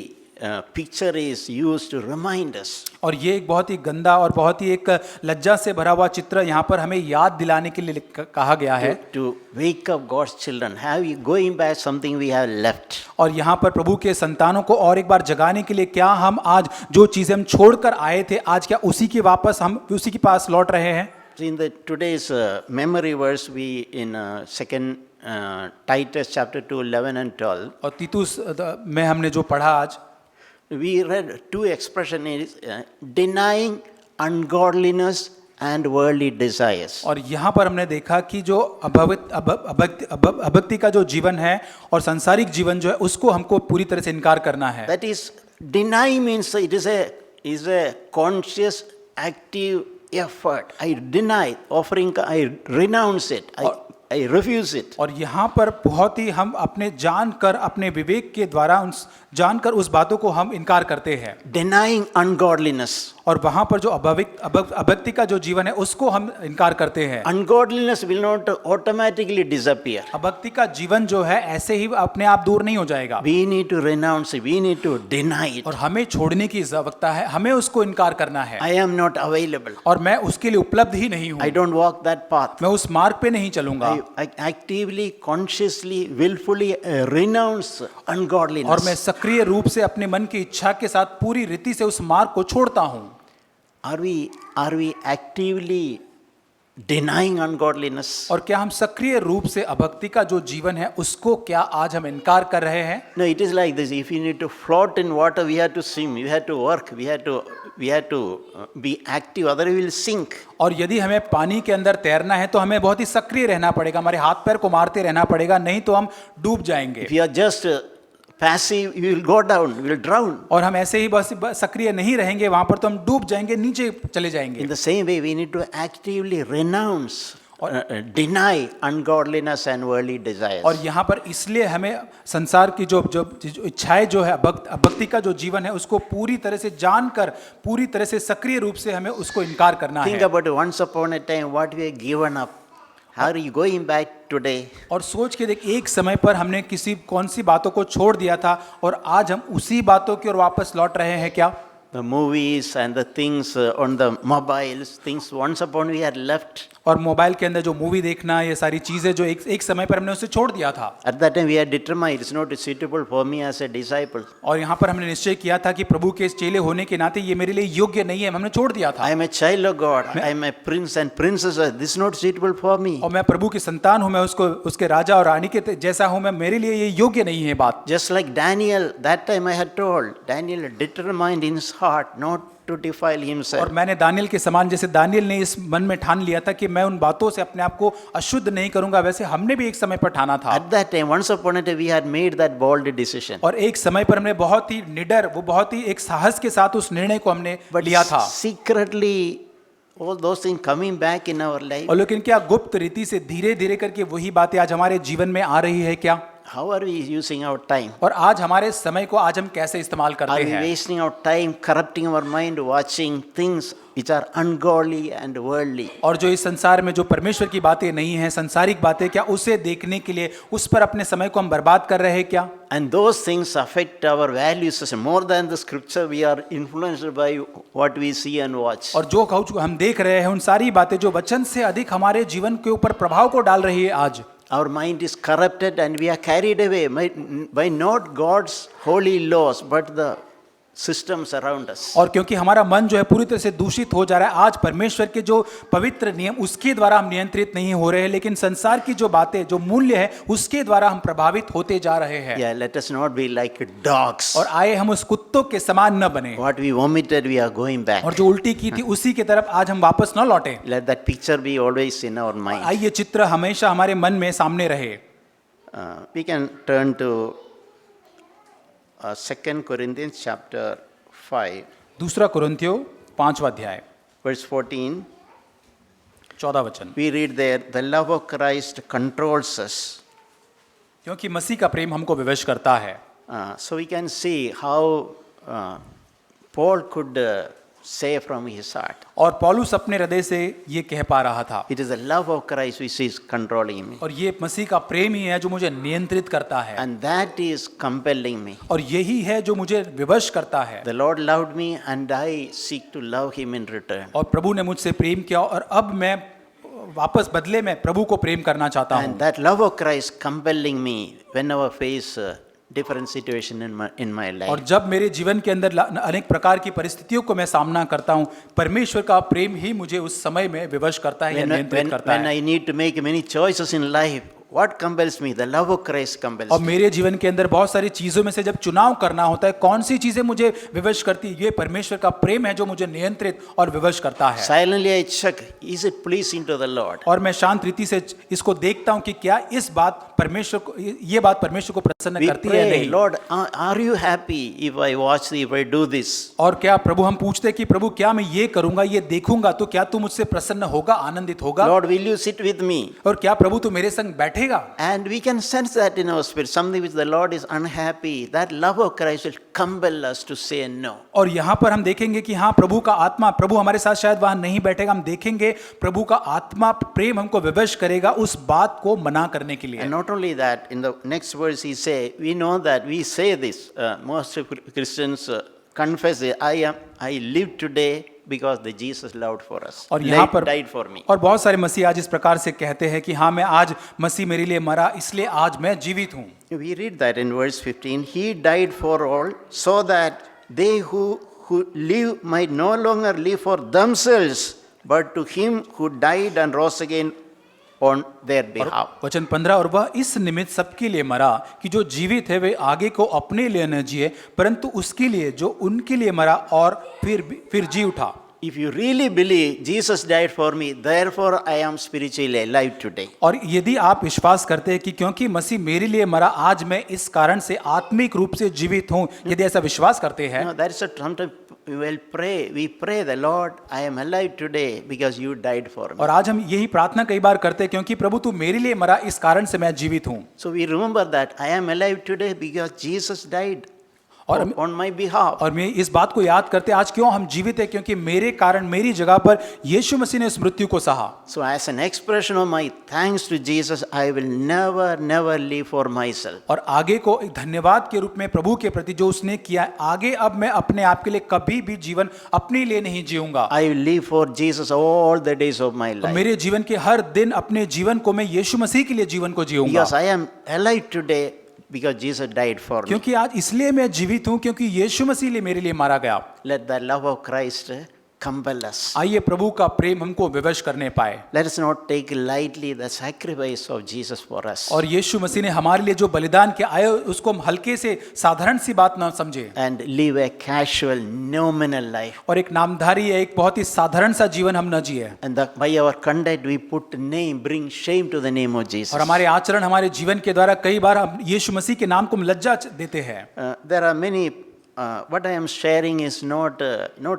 picture is used to remind us. और ये एक बहुत ही गंदा और बहुत ही एक लज्जा से भरा हुआ चित्र यहाँ पर हमें याद दिलाने के लिए कहा गया है। To wake up God's children, have you going back something we have left. और यहाँ पर प्रभु के संतानों को और एक बार जगाने के लिए क्या हम आज जो चीज़ें हम छोड़कर आए थे आज क्या उसी के वापस हम उसी के पास लौट रहे हैं? So in the today's memory verse, we in second Titus chapter 2, 11 and 12. और तीतुस में हमने जो पढ़ा आज, We read two expressions, denying ungodliness and worldly desires. और यहाँ पर हमने देखा कि जो अभक्ति का जो जीवन है और सांसारिक जीवन जो है उसको हमको पूरी तरह से इनकार करना है। That is, deny means it is a conscious, active effort. I deny, offering, I renounce it, I refuse it. और यहाँ पर बहुत ही हम अपने जानकर अपने विवेक के द्वारा जानकर उस बातों को हम इनकार करते हैं। Denying ungodliness. और वहाँ पर जो अभक्ति का जो जीवन है उसको हम इनकार करते हैं। Ungodliness will not automatically disappear. अभक्ति का जीवन जो है ऐसे ही अपने आप दूर नहीं हो जाएगा। We need to renounce it. We need to deny it. और हमें छोड़ने की आवश्यकता है, हमें उसको इनकार करना है। I am not available. और मैं उसके लिए उपलब्ध ही नहीं हूँ। I don't walk that path. मैं उस मार्ग पे नहीं चलूंगा। I actively, consciously, willfully renounce ungodliness. और मैं सक्रिय रूप से अपने मन की इच्छा के साथ पूरी रीति से उस मार्ग को छोड़ता हूँ। Are we actively denying ungodliness? और क्या हम सक्रिय रूप से अभक्ति का जो जीवन है उसको क्या आज हम इनकार कर रहे हैं? No, it is like this. If you need to float in water, we have to swim. We have to work. We have to be active. Otherwise, we will sink. और यदि हमें पानी के अंदर तैरना है तो हमें बहुत ही सक्रिय रहना पड़ेगा, हमारे हाथ पैर को मारते रहना पड़ेगा, नहीं तो हम डूब जाएंगे। If you are just passive, you will go down. You will drown. और हम ऐसे ही बस सक्रिय नहीं रहेंगे वहां पर तो हम डूब जाएंगे, नीचे चले जाएंगे। In the same way, we need to actively renounce or deny ungodliness and worldly desires. और यहाँ पर इसलिए हमें संसार की जो इच्छाएं जो है अभक्ति का जो जीवन है उसको पूरी तरह से जानकर पूरी तरह से सक्रिय रूप से हमें उसको इनकार करना Think है। about it. Once upon a time, what we have given up. How are you going back today? और सोच के देख, एक समय पर हमने कौन सी बातों को छोड़ दिया था और आज हम उसी बातों की ओर वापस लौट रहे हैं क्या? The movies and the things on the mobiles, things once upon we had left. और मोबाइल के अंदर जो मूवी देखना, ये सारी चीजें जो एक समय पर हमने उसे छोड़ दिया था। At that time we had determined it's not suitable for me as a disciple. और यहाँ पर हमने निश्चय किया था कि प्रभु के चेले होने के नाते ये मेरे लिए योग्य नहीं है, हमने छोड़ दिया था। I am a child of God. I am a prince and princess. This is not suitable for me. और मैं प्रभु की संतान हूँ, मैं उसके राजा और रानी के जैसा हूँ, मैं मेरे लिए ये योग्य नहीं है बात। Just like Daniel, that time I had told, Daniel determined in his heart not to defile himself. और मैंने दानियल के समान, जैसे दानियल ने इस मन में ठान लिया था कि मैं उन बातों से अपने आप को अशुद्ध नहीं करूंगा, वैसे हमने भी एक समय पर ठाना था। At that time, once upon a time, we had made that bold decision. और एक समय पर हमने बहुत ही निडर, वो बहुत ही एक साहस के साथ उस निर्णय को हमने लिया था। Secretly, all those things coming back in our life. और लेकिन क्या गुप्त रीति से धीरे धीरे करके वही बातें आज हमारे जीवन में आ रही है क्या? How are we using our time? और आज हमारे समय को आज हम कैसे इस्तेमाल करते Are we हैं? wasting our time corrupting our mind, watching things which are ungodly and worldly? और जो इस संसार में जो परमेश्वर की बातें नहीं हैं, संसारिक बातें, क्या उसे देखने के लिए उस पर अपने समय को हम बर्बाद कर रहे हैं क्या? And those things affect our values system. More than the scripture, we are influenced by what we see and watch. और जो हम देख रहे हैं उन सारी बातें जो वचन से अधिक हमारे जीवन के ऊपर प्रभाव को डाल रही है आज। Our mind is corrupted and we are carried away by not God's holy laws, but the systems around us. और क्योंकि हमारा मन जो है पूरी तरह से दूषित हो जा रहा है, आज परमेश्वर के जो पवित्र नियम उसके द्वारा हम नियंत्रित नहीं हो रहे हैं, लेकिन संसार की जो बातें, जो मूल्य है, उसके द्वारा हम प्रभावित होते जा रहे हैं। Yeah, let us not be like dogs. और आए हम उस कुत्तों के समान न बने। What we vomited, we are going back. और जो उल्टी की थी उसी की तरफ आज हम वापस न लौटे। Let that picture be always in our mind. आइए चित्र हमेशा हमारे मन में सामने रहे। We can turn to 2 Corinthians chapter 5, दूसरा कुरिन्थियों 5वां अध्याय verse 14. 14 वचन। We read there, the love of Christ controls us. क्योंकि मसीह का प्रेम हमको विवश करता है। So we can see how Paul could say from his heart. और पौलुस अपने हृदय से ये कह पा रहा था। It is the love of Christ which is controlling me. और ये मसीह का प्रेम ही है जो मुझे नियंत्रित करता है। And that is compelling me. और यही है जो मुझे विवश करता है। The Lord loved me and I seek to love him in return. और प्रभु ने मुझसे प्रेम किया और अब मैं वापस बदले में प्रभु को प्रेम करना चाहता हूँ। And that love of Christ compelling me whenever I face different situation in my life. और जब मेरे जीवन के अंदर अनेक प्रकार की परिस्थितियों को मैं सामना करता हूँ, परमेश्वर का प्रेम ही मुझे उस समय में विवश करता है या नियंत्रित करता When है। I need to make many choices in life, what compels me? The love of Christ compels और me. मेरे जीवन के अंदर बहुत सारी चीजों में से जब चुनाव करना होता है, कौन सी चीजें मुझे विवश करती है? ये परमेश्वर का प्रेम है जो मुझे नियंत्रित और विवश करता है। Silently I check, is it pleasing to the Lord? और मैं शांत रीति से इसको देखता हूँ कि क्या इस बात परमेश्वर को, ये बात परमेश्वर को प्रसन्न We करती है या pray, नहीं। Lord, are you happy if I watch, if I do this? और क्या प्रभु, हम पूछते हैं कि प्रभु क्या मैं ये करूंगा, ये देखूंगा तो क्या तू मुझसे प्रसन्न होगा, आनंदित होगा? Lord, will you sit with me? और क्या प्रभु तू मेरे संग बैठेगा? And we can sense that in our spirit, something which the Lord is unhappy. That love of Christ will compel us to say no. और यहाँ पर हम देखेंगे कि हाँ, प्रभु का आत्मा, प्रभु हमारे साथ शायद वहां नहीं बैठेगा, हम देखेंगे प्रभु का आत्मा प्रेम हमको विवश करेगा उस बात को मना करने के लिए। And not only that, in the next verse he say, we know that we say this, most Christians confess it, I live today because the Jesus loved for us, और यहाँ पर died for me. और बहुत सारे मसीह आज इस प्रकार से कहते हैं कि हाँ, मैं आज मसीह मेरे लिए मरा, इसलिए आज मैं जीवित हूँ। We read that in verse 15, he died for all so that they who live might no longer live for themselves, but to him who died and rose again on their behalf. वचन 15, और वह इस निमित्त सबके लिए मरा कि जो जीवित है वे आगे को अपने लिए न जिए, परंतु उसके लिए जो उनके लिए मरा और फिर जी उठा। If you really believe Jesus died for me, therefore I am spiritually alive today. और यदि आप विश्वास करते हैं कि क्योंकि मसीह मेरे लिए मरा, आज मैं इस कारण से आत्मिक रूप से जीवित हूँ, यदि ऐसा विश्वास करते हैं, No, that is a sometimes we pray the Lord, I am alive today because you died for me. और आज हम यही प्रार्थना कई बार करते हैं क्योंकि प्रभु तू मेरे लिए मरा, इस कारण से मैं जीवित हूँ। So we remember that I am alive today because Jesus died और on my behalf. और मैं इस बात को याद करते आज क्यों हम जीवित हैं, क्योंकि मेरे कारण, मेरी जगह पर यीशु मसीह ने इस मृत्यु को सहा। So as an expression of my thanks to Jesus, I will never live for myself. और आगे को एक धन्यवाद के रूप में प्रभु के प्रति जो उसने किया, आगे अब मैं अपने आप के लिए कभी भी जीवन अपने लिए नहीं जीऊंगा। I will live for Jesus all the days of my और life. मेरे जीवन के हर दिन अपने जीवन को मैं यीशु मसीह के लिए जीवन को जीऊंगा। Because I am alive today because Jesus died for me. क्योंकि आज इसलिए मैं जीवित हूँ क्योंकि यीशु मसीह मेरे लिए मारा गया। Let the love of Christ compel us. आइए प्रभु का प्रेम हमको विवश करने पाए। Let us not take lightly the sacrifice of Jesus for us. और यीशु मसीह ने हमारे लिए जो बलिदान किया, आए उसको हम हल्के से साधारण सी बात ना समझे And live a casual, nominal life. और एक नामधारी, एक बहुत ही साधारण सा जीवन हम न जिए। And by our conduct we put name, bring shame to the name of Jesus. और हमारे आचरण, हमारे जीवन के द्वारा कई बार हम यीशु मसीह के नाम को हम लज्जा देते हैं। There are many, what I am sharing is not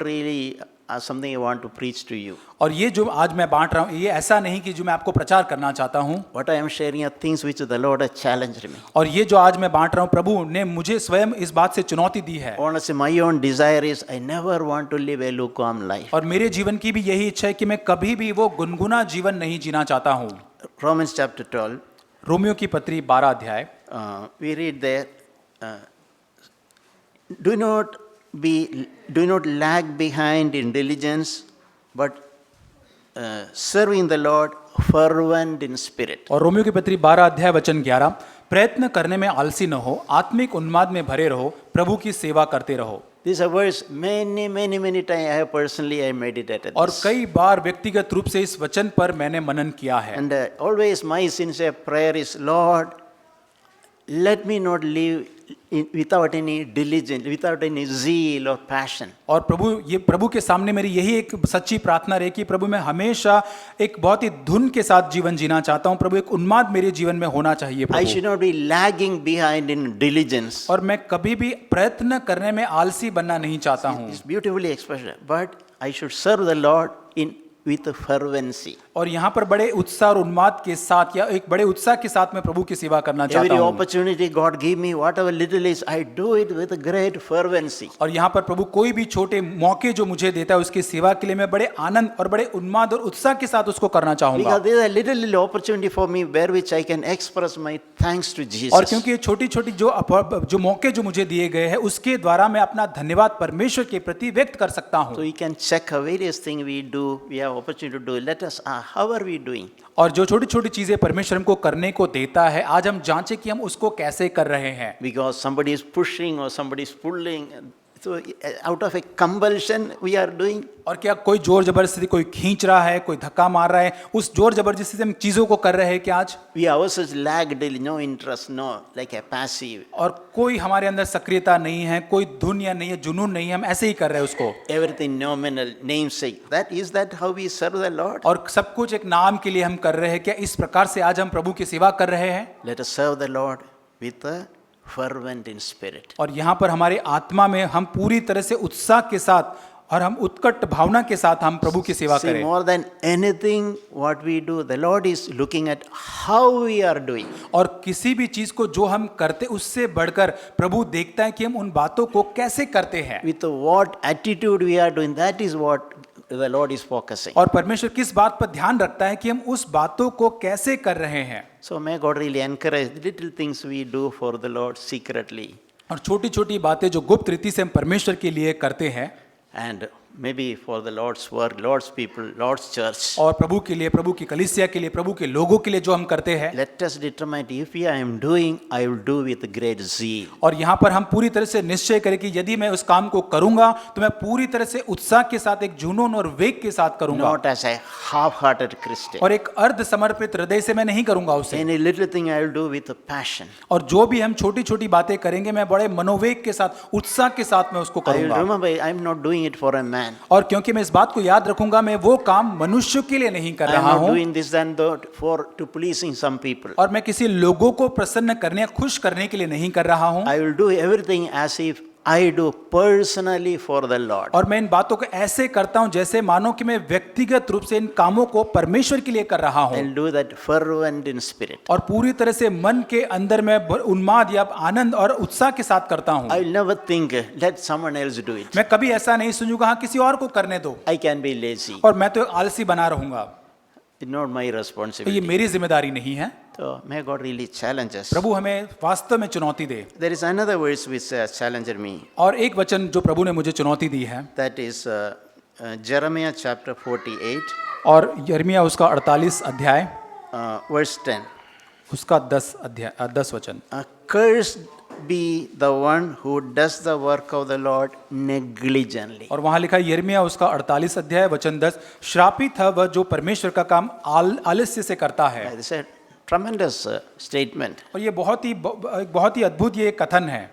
really something I want to preach to you. और ये जो आज मैं बांट रहा हूँ, ये ऐसा नहीं कि जो मैं आपको प्रचार करना चाहता हूँ। What I am sharing are things which the Lord has challenged me. और ये जो आज मैं बांट रहा हूँ, प्रभु ने मुझे स्वयं इस बात से चुनौती दी है। Honestly, my own desire is I never want to live a lukewarm life. और मेरे जीवन की भी यही इच्छा है कि मैं कभी भी वो गुनगुना जीवन नहीं जीना चाहता हूँ। Romans chapter 12, रोमियो की पत्री 12 अध्याय, we read there, do not lag behind in diligence, but serving the Lord fervent in spirit. और रोमियो की पत्री 12 अध्याय वचन 11, प्रयत्न करने में आलसी न हो, आत्मिक उन्माद में भरे रहो, प्रभु की सेवा करते रहो। This is a verse many times I have personally meditated. और this. कई बार व्यक्तिगत रूप से इस वचन पर मैंने मनन किया है। And always my sincere prayer is, Lord, let me not live without any diligence, without any zeal or passion. और प्रभु के सामने मेरी यही एक सच्ची प्रार्थना रहे कि प्रभु मैं हमेशा एक बहुत ही धुन के साथ जीवन जीना चाहता हूं। प्रभु एक उन्माद मेरे जीवन में होना चाहिए I Prabhu. should not be lagging behind in diligence. और मैं कभी भी प्रयत्न करने में आलसी बनना नहीं चाहता हूं। It's beautifully expressed. But I should serve the Lord with fervency. और यहाँ पर बड़े उत्साह और उन्माद के साथ या एक बड़े उत्साह के साथ मैं प्रभु की सेवा करना चाहता Every हूँ। opportunity God give me, whatever little is, I do it with great fervency. और यहाँ पर प्रभु कोई भी छोटे मौके जो मुझे देता है उसकी सेवा के लिए मैं बड़े आनंद और बड़े उन्माद और उत्साह के साथ उसको करना चाहूंगा। Because there is a little opportunity for me where which I can express my thanks to Jesus. और क्योंकि ये छोटी छोटी जो मौके जो मुझे दिए गए हैं उसके द्वारा मैं अपना धन्यवाद परमेश्वर के प्रति व्यक्त कर सकता So हूँ। we can check various things we do, we have opportunity to do. Let us, how are we doing? और जो छोटी छोटी चीजें परमेश्वर हमको करने को देता है आज हम जांचें कि हम उसको कैसे कर रहे हैं। Because somebody is pushing or somebody is pulling. So out of a compulsion we are doing. और क्या कोई जोर जबरदस्ती कोई खींच रहा है, कोई धक्का मार रहा है, उस जोर जबरदस्ती से हम चीजों को कर रहे हैं क्या आज? We ourselves lack daily, no interest, no, like a passive. और कोई हमारे अंदर सक्रियता नहीं है, कोई धुन या नहीं है, जुनून नहीं है, हम ऐसे ही कर रहे हैं उसको। Everything nominal, namesake. That how we serve the Lord? और सब कुछ एक नाम के लिए हम कर रहे हैं क्या? इस प्रकार से आज हम प्रभु की सेवा कर रहे हैं? Let us serve the Lord with a fervent in spirit. और यहाँ पर हमारे आत्मा में हम पूरी तरह से उत्साह के साथ और हम उत्कट भावना के साथ हम प्रभु की सेवा See, करें। more than anything what we do, the Lord is looking at how we are doing. और किसी भी चीज को जो हम करते उससे बढ़कर प्रभु देखता है कि हम उन बातों को कैसे करते हैं। With what attitude we are doing, that is what the Lord is focusing. और परमेश्वर किस बात पर ध्यान रखता है कि हम उस बातों को कैसे कर रहे हैं। So may God really encourage the little things we do for the Lord secretly. और छोटी छोटी बातें जो गुप्त रीति से हम परमेश्वर के लिए करते हैं And maybe for the Lord's work, Lord's people, Lord's church. और प्रभु के लिए, प्रभु की कलीसिया के लिए, प्रभु के लोगों के लिए जो हम करते हैं। Let us determine if I am doing, I will do with great zeal. और यहाँ पर हम पूरी तरह से निश्चय करें कि यदि मैं उस काम को करूंगा तो मैं पूरी तरह से उत्साह के साथ एक जुनून और वेग के साथ करूंगा। Not as a half-hearted Christian. और एक अर्ध समर्पित हृदय से मैं नहीं करूंगा उसे। Any little thing I will do with a passion. और जो भी हम छोटी छोटी बातें करेंगे मैं बड़े मनोवेग के साथ, उत्साह के साथ मैं उसको I will करूंगा। remember I am not doing it for a man. और क्योंकि मैं इस बात को याद रखूंगा मैं वो काम मनुष्य के लिए नहीं कर I am रहा not हूं doing this and that for to pleasing some people. और मैं किसी लोगों को प्रसन्न करने या खुश करने के लिए नहीं कर रहा हूं। I will do everything as if I do personally for the Lord. और मैं इन बातों को ऐसे करता हूं जैसे मानो कि मैं व्यक्तिगत रूप से इन कामों को परमेश्वर के लिए कर रहा हूं। I'll do that fervent in spirit. और पूरी तरह से मन के अंदर मैं उन्माद या आनंद और उत्साह के साथ करता हूं। I will never think let someone else do it. मैं कभी ऐसा नहीं सोचूंगा हाँ किसी और को करने दो I can be lazy. और मैं तो आलसी बना रहूंगा। It's not my तो ये responsibility. मेरी जिम्मेदारी नहीं है। So may God really challenge us. प्रभु हमें वास्तव में चुनौती दे। There is another verse which challenged me. और एक वचन जो प्रभु ने मुझे चुनौती दी है That is Jeremiah chapter 48, और यिर्मयाह उसका 48 अध्याय verse 10. उसका 10 वचन। Cursed be the one who does the work of the Lord negligently. और वहां लिखा है यिर्मयाह उसका 48 अध्याय वचन 10, श्रापित है वह जो परमेश्वर का काम आलस्य से करता है। It's a tremendous statement. और ये बहुत ही अद्भुत ये कथन है।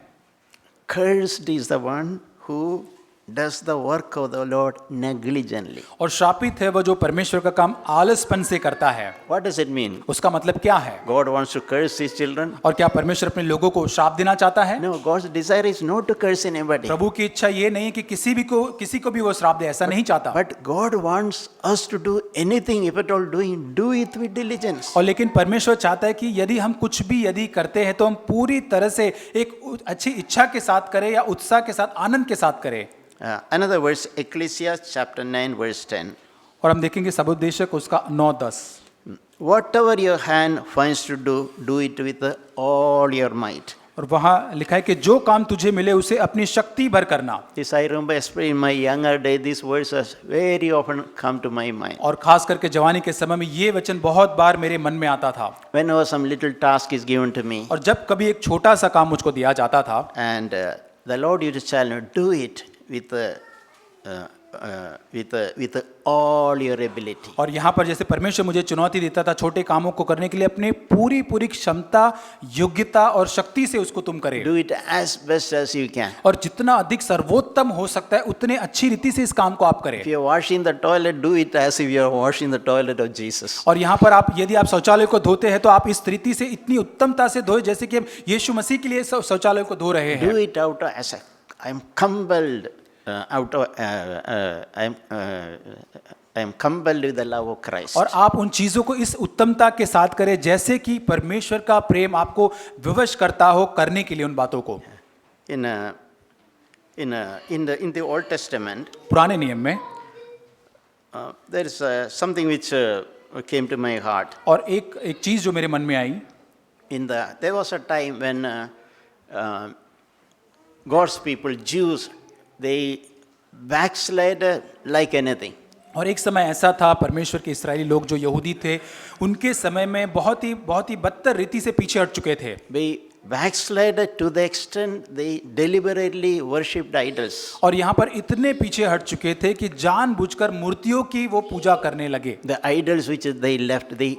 Cursed is the one who does the work of the Lord negligently. और श्रापित है वह जो परमेश्वर का काम आलसपन से करता है। What does it mean? उसका मतलब क्या है? God wants to curse his children? और क्या परमेश्वर अपने लोगों को श्राप देना चाहता है? No, God's desire is not to curse anybody. प्रभु की इच्छा ये नहीं है कि किसी को भी वो श्राप दे, ऐसा नहीं चाहता। But God wants us to do anything, if at all doing, do it with diligence. और लेकिन परमेश्वर चाहता है कि यदि हम कुछ भी यदि करते हैं तो हम पूरी तरह से एक अच्छी इच्छा के साथ करें या उत्साह के साथ, आनंद के साथ करें। Another verse, Ecclesiastes chapter 9, verse 10. और हम देखेंगे सबोपदेशक उसका 9-10। Whatever your hand finds to do, do it with all your might. और वहाँ लिखा है कि जो काम तुझे मिले उसे अपनी शक्ति भर करना। This I remember, especially in my younger day, these words has very often come to my mind. और खास करके जवानी के समय में ये वचन बहुत बार मेरे मन में आता था। Whenever some little task is given to me, और जब कभी एक छोटा सा काम मुझको दिया जाता था and the Lord used to tell me, do it with with all your ability. और यहाँ पर जैसे परमेश्वर मुझे चुनौती देता था छोटे कामों को करने के लिए, अपने पूरी क्षमता, योग्यता और शक्ति से उसको तुम करे, Do it as best as you can. और जितना अधिक सर्वोत्तम हो सकता है उतने अच्छी रीति से इस काम को आप करें। If you're washing the toilet, do it as if you're washing the toilet of Jesus. और यहाँ पर आप यदि आप शौचालय को धोते हैं तो आप इस रीति से इतनी उत्तमता से धोए जैसे कि हम यीशु मसीह के लिए शौचालय को धो रहे हैं। Do it out of, as a, I'm compelled out of, I'm compelled with the love of Christ. और आप उन चीजों को इस उत्तमता के साथ करें जैसे कि परमेश्वर का प्रेम आपको विवश करता हो करने के लिए उन बातों को। In the Old Testament, पुराने नियम में there is something which came to my heart. और एक चीज जो मेरे मन में आई, There was a time when God's people, Jews, they backslided like anything. और एक समय ऐसा था परमेश्वर के इस्राएली लोग जो यहूदी थे उनके समय में बहुत ही बदतर रीति से पीछे हट चुके थे। They backslided to the extent they deliberately worshipped idols. और यहाँ पर इतने पीछे हट चुके थे कि जानबूझकर मूर्तियों की वो पूजा करने लगे। The idols which they left, they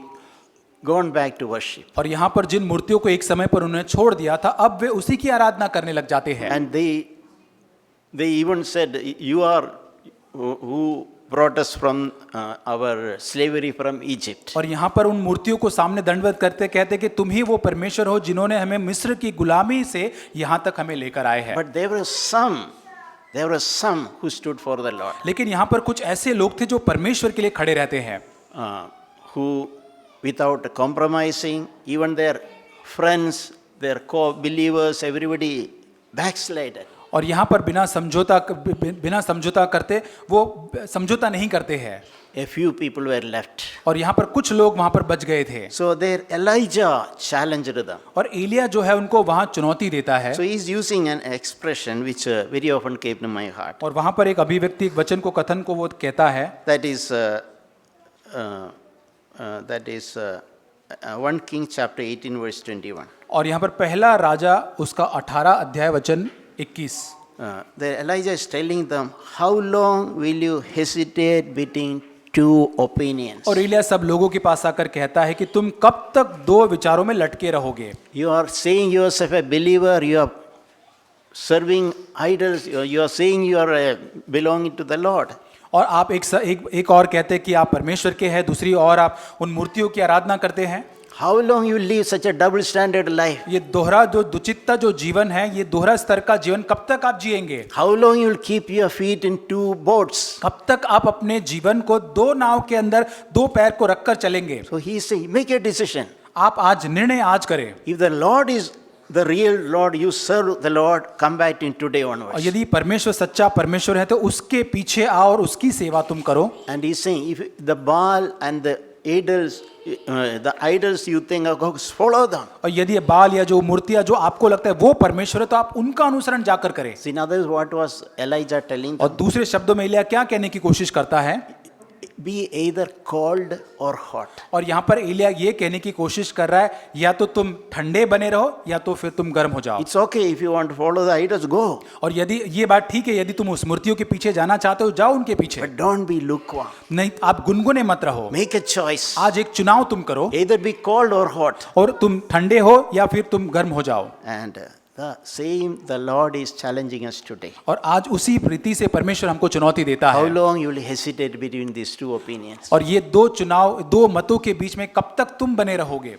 gone back to worship. और यहाँ पर जिन मूर्तियों को एक समय पर उन्होंने छोड़ दिया था अब वे उसी की आराधना करने लग जाते हैं। And they even said, you are who brought us from our slavery from Egypt. और यहाँ पर उन मूर्तियों को सामने दंडवत करते कहते कि तुम ही वो परमेश्वर हो जिन्होंने हमें मिस्र की गुलामी से यहाँ तक हमें लेकर आए हैं। But there were some who stood for the Lord. लेकिन यहाँ पर कुछ ऐसे लोग थे जो परमेश्वर के लिए खड़े रहते हैं, Who without compromising, even their friends, their co-believers, everybody backslided. और यहाँ पर बिना समझौता करते वो समझौता नहीं करते हैं। A few people were left. और यहाँ पर कुछ लोग वहाँ पर बच गए थे। So there Elijah challenged them. और एलिया जो है उनको वहाँ चुनौती देता है। So he is using an expression which very often came to my heart. और वहाँ पर एक अभिव्यक्ति, एक वचन को, कथन को वो कहता है, that is 1 King chapter 18 verse 21. और यहाँ पर पहला राजा उसका 18 अध्याय वचन 21। There Elijah is telling them, how long will you hesitate between two opinions? और एलिया सब लोगों के पास आकर कहता है कि तुम कब तक दो विचारों में लटके रहोगे? You are saying yourself a believer, you are serving idols, you are saying you are belonging to the Lord. और आप एक और कहते हैं कि आप परमेश्वर के हैं, दूसरी और आप उन मूर्तियों की आराधना करते हैं। How long you live such a double standard life? ये दोहरा जो दुचित्ता जो जीवन है, ये दोहरा स्तर का जीवन कब तक आप जिएंगे? How long you will keep your feet in two boats? कब तक आप अपने जीवन को दो नाव के अंदर दो पैर को रखकर चलेंगे? So he is saying, make a decision. आप आज निर्णय आज करें। If the Lord is the real Lord, you serve the Lord, come back in today और onwards. यदि परमेश्वर सच्चा परमेश्वर है तो उसके पीछे आओ और उसकी सेवा तुम करो। And he is saying, if the Baal and the idols you think are God, follow them. और यदि बाल या जो मूर्तियां जो आपको लगता है वो परमेश्वर है तो आप उनका अनुसरण जाकर करें। So in other words, what was Elijah telling और them? दूसरे शब्दों में एलिया क्या कहने की कोशिश करता है? Be either cold or hot. और यहाँ पर एलिया ये कहने की कोशिश कर रहा है या तो तुम ठंडे बने रहो या तो फिर तुम गर्म हो जाओ। It's okay if you want to follow the idols, go. और यदि ये बात ठीक है, यदि तुम उस मूर्तियों के पीछे जाना चाहते हो जाओ उनके पीछे, But don't be lukewarm. नहीं आप गुनगुने मत रहो। Make a choice. आज एक चुनाव तुम करो, Either be cold or hot. और तुम ठंडे हो या फिर तुम गर्म हो जाओ। And the Lord is challenging us today. और आज उसी रीति से परमेश्वर हमको चुनौती देता How है। long you will hesitate between these two opinions? और ये दो चुनाव, दो मतों के बीच में कब तक तुम बने रहोगे?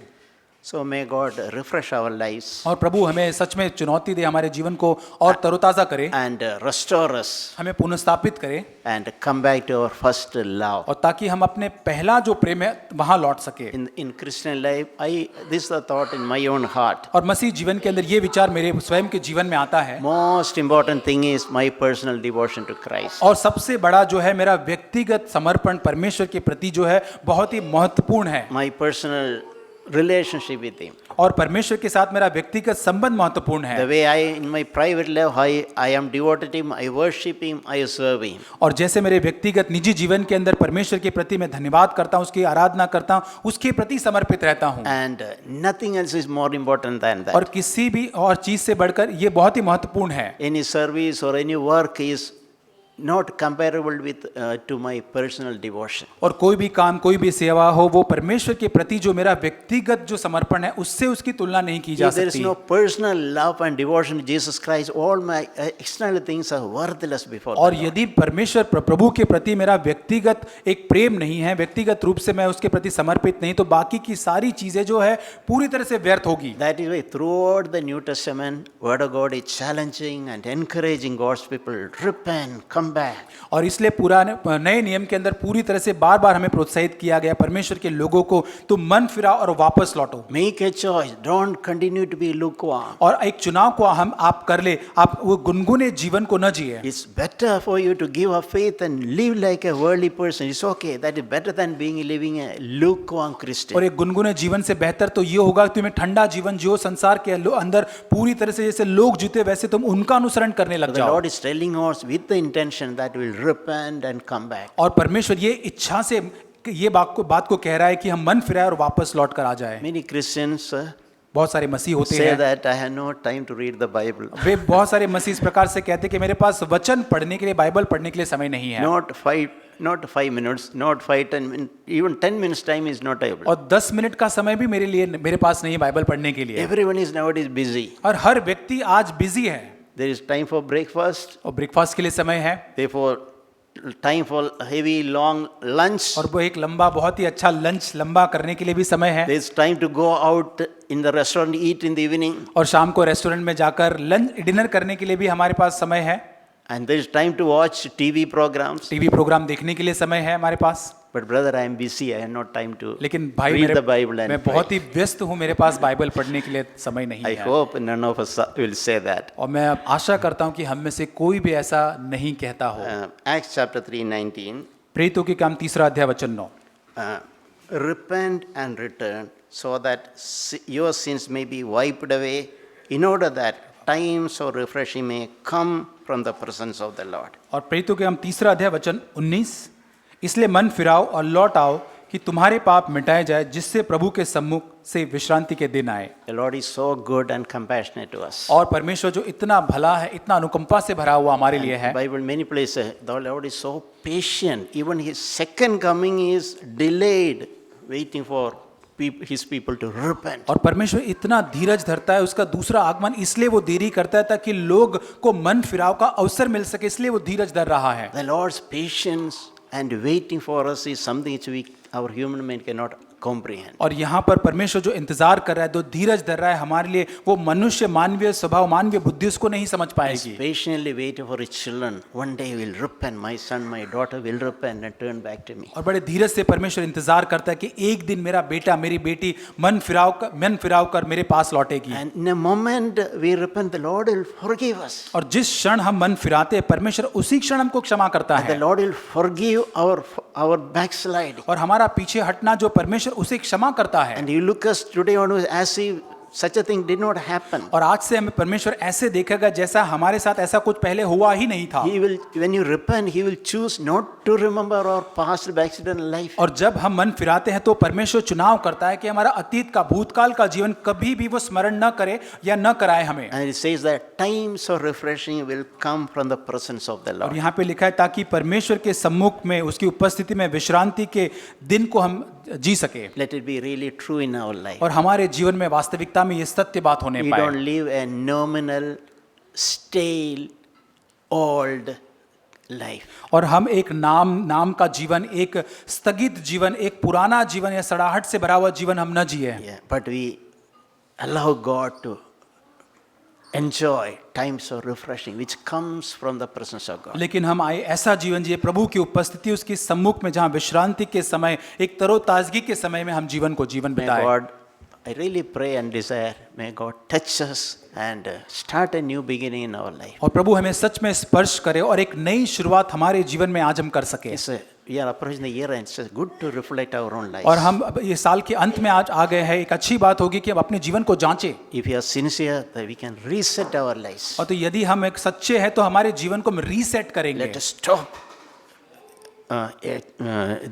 So may God refresh our lives और प्रभु हमें सच में चुनौती दे, हमारे जीवन को और तरोताजा करे, and restore us हमें पुनर्स्थापित करे, and come back to our first love. और ताकि हम अपने पहला जो प्रेम है वहां लौट सके। In Christian life, this is the thought in my own heart. और मसीह जीवन के अंदर ये विचार मेरे स्वयं के जीवन में आता है। Most important thing is my personal devotion to Christ. और सबसे बड़ा जो है मेरा व्यक्तिगत समर्पण परमेश्वर के प्रति जो है बहुत ही महत्वपूर्ण है। My personal relationship with Him. और परमेश्वर के साथ मेरा व्यक्तिगत संबंध महत्वपूर्ण The है। way in my private life, I am devoted to Him, I worship Him, I serve Him. और जैसे मेरे व्यक्तिगत निजी जीवन के अंदर परमेश्वर के प्रति मैं धन्यवाद करता हूँ, उसकी आराधना करता हूँ, उसके प्रति समर्पित रहता हूँ। And nothing else is more important than that. और किसी भी और चीज से बढ़कर ये बहुत ही महत्वपूर्ण है। Any service or any work is not comparable with to my personal devotion. और कोई भी काम, कोई भी सेवा हो, वो परमेश्वर के प्रति जो मेरा व्यक्तिगत जो समर्पण है उससे उसकी तुलना नहीं की जा If there is सकती। no personal love and devotion to Jesus Christ, all my external things are worthless before और the Lord. यदि परमेश्वर प्रभु के प्रति मेरा व्यक्तिगत एक प्रेम नहीं है, व्यक्तिगत रूप से मैं उसके प्रति समर्पित नहीं, तो बाकी की सारी चीजें जो है पूरी तरह से व्यर्थ होगी। That is why throughout the New Testament, Word of God is challenging and encouraging God's people, repent, come back. और इसलिए पुराने नए नियम के अंदर पूरी तरह से बार बार हमें प्रोत्साहित किया गया परमेश्वर के लोगों को, तुम मन फिराओ और वापस लौटो। Make a choice. Don't continue to be lukewarm. और एक चुनाव को आप कर ले, आप वो गुनगुने जीवन को न जिए। It's better for you to give up faith and live like a worldly person. It's okay. That is better than living a lukewarm Christian. और एक गुनगुने जीवन से बेहतर तो ये होगा कि तुम्हें ठंडा जीवन जियो, संसार के अंदर पूरी तरह से जैसे लोग जीते वैसे तुम उनका अनुसरण करने लग The जाओ। Lord is telling us with the intention that we will repent and come back. और परमेश्वर ये इच्छा से ये बात को कह रहा है कि हम मन फिराए और वापस लौट कर आ जाए। Many Christians बहुत सारे मसीह होते say हैं, that I have no time to read the Bible. वे बहुत सारे मसीह इस प्रकार से कहते हैं कि मेरे पास वचन पढ़ने के लिए, बाइबल पढ़ने के लिए समय नहीं है। Not 5 minutes, not 5-10 minutes, even 10 minutes time is not able. और 10 मिनट का समय भी मेरे पास नहीं है बाइबल पढ़ने के लिए। Everyone is nowadays busy. और हर व्यक्ति आज बिजी है। There is time for breakfast, और ब्रेकफास्ट के लिए समय है, therefore time for heavy long lunch. और वो एक लंबा, बहुत ही अच्छा लंच लंबा करने के लिए भी समय है। There is time to go out in the restaurant, eat in the evening. और शाम को रेस्टोरेंट में जाकर डिनर करने के लिए भी हमारे पास समय है। And there is time to watch TV programs. TV programme देखने के लिए समय है हमारे पास। But brother, I am busy. I have not time to लेकिन भाई read the Bible मैं and pray. बहुत ही व्यस्त हूँ, मेरे पास बाइबल पढ़ने के लिए समय नहीं I है। hope none of us will say that. और मैं आशा करता हूँ कि हम में से कोई भी ऐसा नहीं कहता हो। Acts chapter 3:19. प्रेरितों के काम 3 अध्याय वचन 9। Repent and return so that your sins may be wiped away, in order that times of refreshing may come from the presence of the Lord. और प्रेरितों के काम 3 अध्याय वचन 19, इसलिए मन फिराओ और लौट आओ कि तुम्हारे पाप मिटाए जाए, जिससे प्रभु के सम्मुख से विश्रांति के दिन आए। The Lord is so good and compassionate to us. और परमेश्वर जो इतना भला है, इतना अनुकंपा से भरा हुआ हमारे लिए है। Bible many places the Lord is so patient. Even His second coming is delayed, waiting for His people to repent. और परमेश्वर इतना धीरज धरता है, उसका दूसरा आगमन इसलिए वो देरी करता है ताकि लोग को मन फिराव का अवसर मिल सके, इसलिए वो धीरज धर रहा है। The Lord's patience and waiting for us is something which our human mind cannot comprehend. और यहाँ पर परमेश्वर जो इंतजार कर रहा है, जो धीरज धर रहा है हमारे लिए, वो मनुष्य मानवीय स्वभाव, मानवीय बुद्धि उसको नहीं समझ पाएगी। Patiently waiting for His children. One day will repent. My son, my daughter will repent and turn back to me. और बड़े धीरज से परमेश्वर इंतजार करता है कि एक दिन मेरा बेटा, मेरी बेटी मन फिराव कर मेरे पास लौटेगी। And in a moment we repent, the Lord will forgive us. और जिस क्षण हम मन फिराते हैं, परमेश्वर उसी क्षण हमको क्षमा करता The है। Lord will forgive our backsliding. और हमारा पीछे हटना जो परमेश्वर उसे क्षमा करता है। And He look us today onwards as if such a thing did not happen. और आज से हमें परमेश्वर ऐसे देखेगा जैसा हमारे साथ ऐसा कुछ पहले हुआ ही नहीं था। He will, when you repent, He will choose not to remember our past backslidden life. और जब हम मन फिराते हैं तो परमेश्वर चुनाव करता है कि हमारा अतीत का, भूतकाल का जीवन कभी भी वो स्मरण न करे या न कराए हमें। And it says that times of refreshing will come from the presence of the और Lord. यहाँ पे लिखा है ताकि परमेश्वर के सम्मुख में, उसकी उपस्थिति में विश्रांति के दिन को हम जी सके। Let it be really true in our life. और हमारे जीवन में वास्तविकता में ये सत्य बात होने We पाए। don't live a nominal, stale, old life. और हम एक नाम का जीवन, एक स्थगित जीवन, एक पुराना जीवन या सड़ाहट से भरा हुआ जीवन हम न जिए। Yeah, but we allow God to enjoy times of refreshing which comes from the presence of God. लेकिन हम आए ऐसा जीवन जिए प्रभु की उपस्थिति, उसके सम्मुख में, जहाँ विश्रांति के समय, एक तरोताजगी के समय में हम जीवन May बिताएं। God, I really pray and desire, may God touch us and start a new beginning in our life. और प्रभु हमें सच में स्पर्श करे और एक नई शुरुआत हमारे जीवन में आज हम कर सके। We are approaching the year and it's good to reflect our own lives. और हम ये साल के अंत में आज आ गए हैं, एक अच्छी बात होगी कि हम अपने जीवन को जांचें। If we are sincere, then we can reset our lives. और तो यदि हम एक सच्चे हैं तो हमारे जीवन को हम रीसेट करेंगे। Let us stop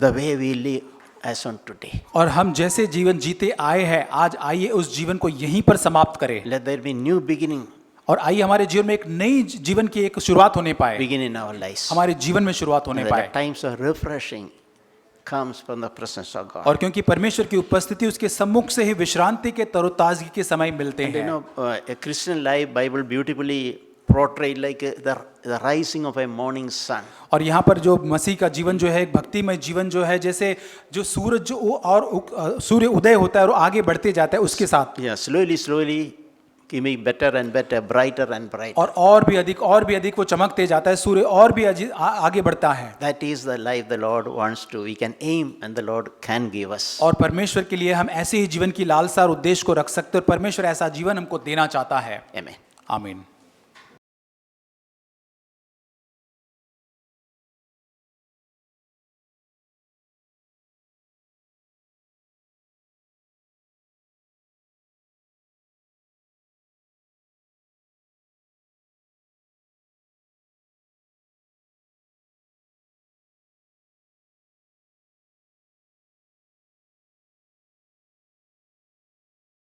the way we live as on today. और हम जैसे जीवन जीते आए हैं, आज आइए उस जीवन को यहीं पर समाप्त करें। Let there be new beginning और आइए हमारे जीवन में एक नई जीवन की एक शुरुआत होने पाए, begin in our lives. हमारे जीवन में शुरुआत होने And पाए। the times of refreshing comes from the presence of God. और क्योंकि परमेश्वर की उपस्थिति, उसके सम्मुख से ही विश्रांति के तरोताजगी के समय मिलते And you हैं। know, a Christian life, Bible beautifully portrayed like the rising of a morning sun. और यहाँ पर जो मसीह का जीवन जो है, एक भक्तिमय जीवन जो है, जैसे जो सूरज और सूर्य उदय होता है और आगे बढ़ते जाता है उसके साथ, Yeah, slowly, giving better and better, brighter and brighter. और भी अधिक वो चमकते जाता है, सूर्य और भी आगे बढ़ता है। That is the life the Lord wants to. We can aim and the Lord can give us. और परमेश्वर के लिए हम ऐसे ही जीवन की लालसा और उद्देश्य को रख सकते हैं और परमेश्वर ऐसा जीवन हमको देना चाहता है। Amen. आमीन।